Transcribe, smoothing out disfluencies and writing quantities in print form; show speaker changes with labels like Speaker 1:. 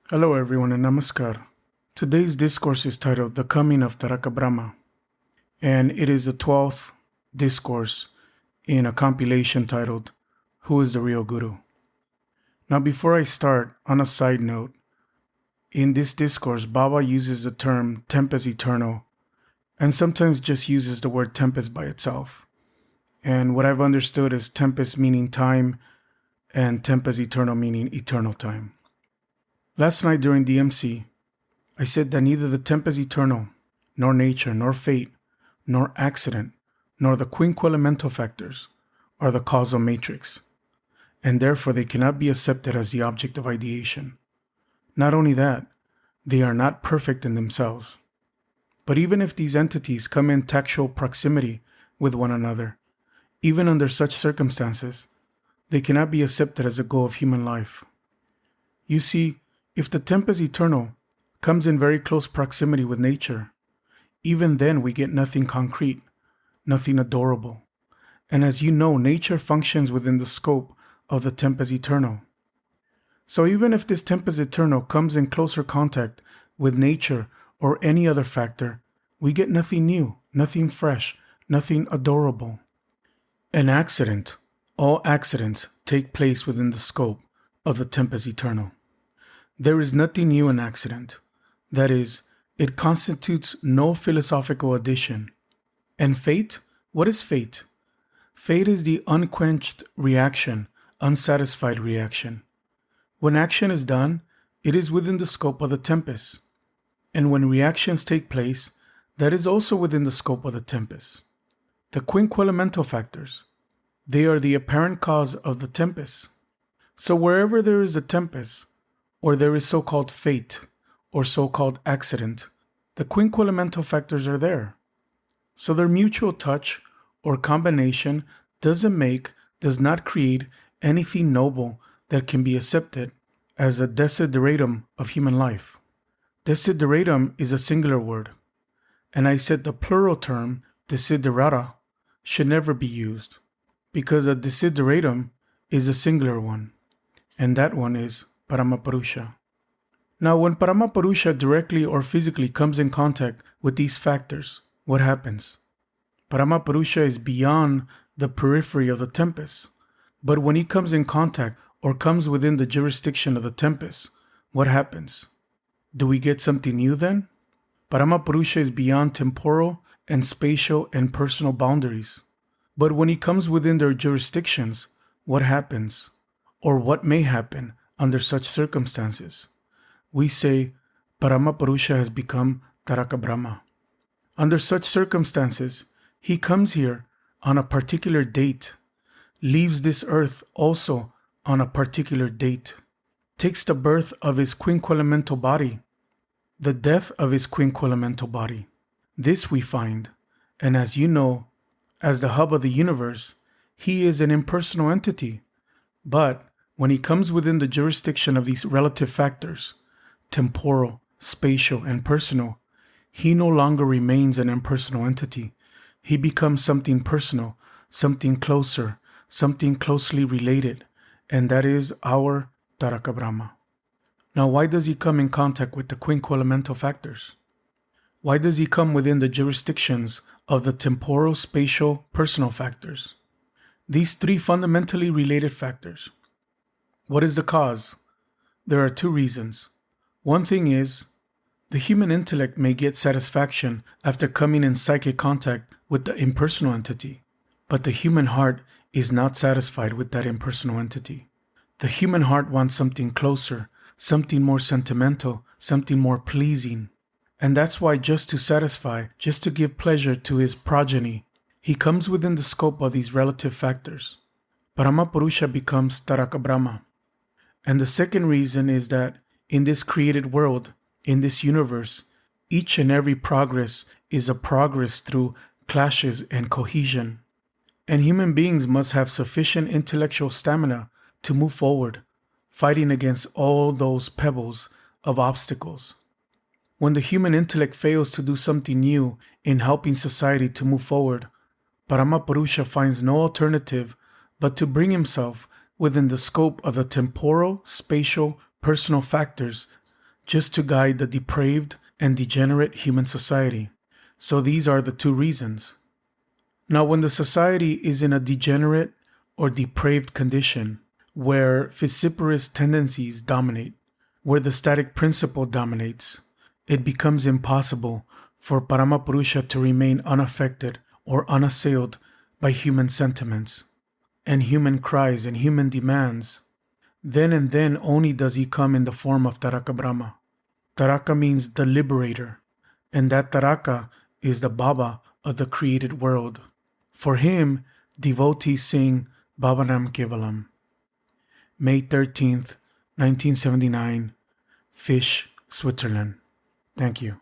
Speaker 1: Hello everyone and namaskar. Today's discourse is titled The Coming of Taraka Brahma, and it is the 12th discourse in a compilation titled Who is the Real Guru? Now before I start, on a side note, in this discourse Baba uses the term tempest eternal and sometimes just uses the word tempest by itself. And what I've understood is tempest meaning time and tempest eternal meaning eternal time. Last night during DMC, I said that neither the tempest eternal, nor nature, nor fate, nor accident, nor the quinquelemental factors are the causal matrix, and therefore they cannot be accepted as the object of ideation. Not only that, they are not perfect in themselves. But even if these entities come in tactual proximity with one another, even under such circumstances, they cannot be accepted as a goal of human life. You see, if the tempest eternal comes in very close proximity with nature, even then we get nothing concrete, nothing adorable. And as you know, nature functions within the scope of the tempest eternal. So even if this tempest eternal comes in closer contact with nature or any other factor, we get nothing new, nothing fresh, nothing adorable. An accident, all accidents take place within the scope of the tempest eternal. There is nothing new in accident. That is, it constitutes no philosophical addition. And fate? What is fate? Fate is the unquenched reaction, unsatisfied reaction. When action is done, it is within the scope of the tempest. And when reactions take place, that is also within the scope of the tempest. The quinquelemental factors, they are the apparent cause of the tempest. So wherever there is a tempest, or there is so-called fate, or so-called accident, the quinquelemental factors are there. So their mutual touch or combination does not create anything noble that can be accepted as a desideratum of human life. Desideratum is a singular word, and I said the plural term, desiderata, should never be used, because a desideratum is a singular one, and that one is Paramapurusha. Now, when Paramapurusha directly or physically comes in contact with these factors, what happens? Paramapurusha is beyond the periphery of the tempest. But when he comes in contact or comes within the jurisdiction of the tempest, what happens? Do we get something new then? Paramapurusha is beyond temporal and spatial and personal boundaries. But when he comes within their jurisdictions, what happens? Or what may happen under such circumstances? We say Paramapurusha has become Taraka Brahma. Under such circumstances, he comes here on a particular date, leaves this earth also on a particular date, takes the birth of his quinquelemental body, the death of his quinquelemental body. This we find, and as you know, as the hub of the universe, he is an impersonal entity. But when he comes within the jurisdiction of these relative factors, temporal, spatial, and personal, he no longer remains an impersonal entity. He becomes something personal, something closer, something closely related, and that is our Taraka Brahma. Now, why does he come in contact with the quinquelemental factors? Why does he come within the jurisdictions of the temporal, spatial, personal factors? These three fundamentally related factors. What is the cause? There are two reasons. One thing is, the human intellect may get satisfaction after coming in psychic contact with the impersonal entity, but the human heart is not satisfied with that impersonal entity. The human heart wants something closer, something more sentimental, something more pleasing. And that's why just to satisfy, just to give pleasure to his progeny, he comes within the scope of these relative factors. Paramapurusha becomes Taraka Brahma. And the second reason is that in this created world, in this universe, each and every progress is a progress through clashes and cohesion. And human beings must have sufficient intellectual stamina to move forward, fighting against all those pebbles of obstacles. When the human intellect fails to do something new in helping society to move forward, Paramapurusha finds no alternative but to bring himself within the scope of the temporal, spatial, personal factors just to guide the depraved and degenerate human society. So these are the two reasons. Now, when the society is in a degenerate or depraved condition, where vociferous tendencies dominate, where the static principle dominates, it becomes impossible for Paramapurusha to remain unaffected or unassailed by human sentiments and human cries and human demands. Then and then only does he come in the form of Taraka Brahma. Taraka means the liberator, and that Taraka is the Baba of the created world. For him, devotees sing Bhavanam Kevalam. May 13th, 1979, Fish, Switzerland. Thank you.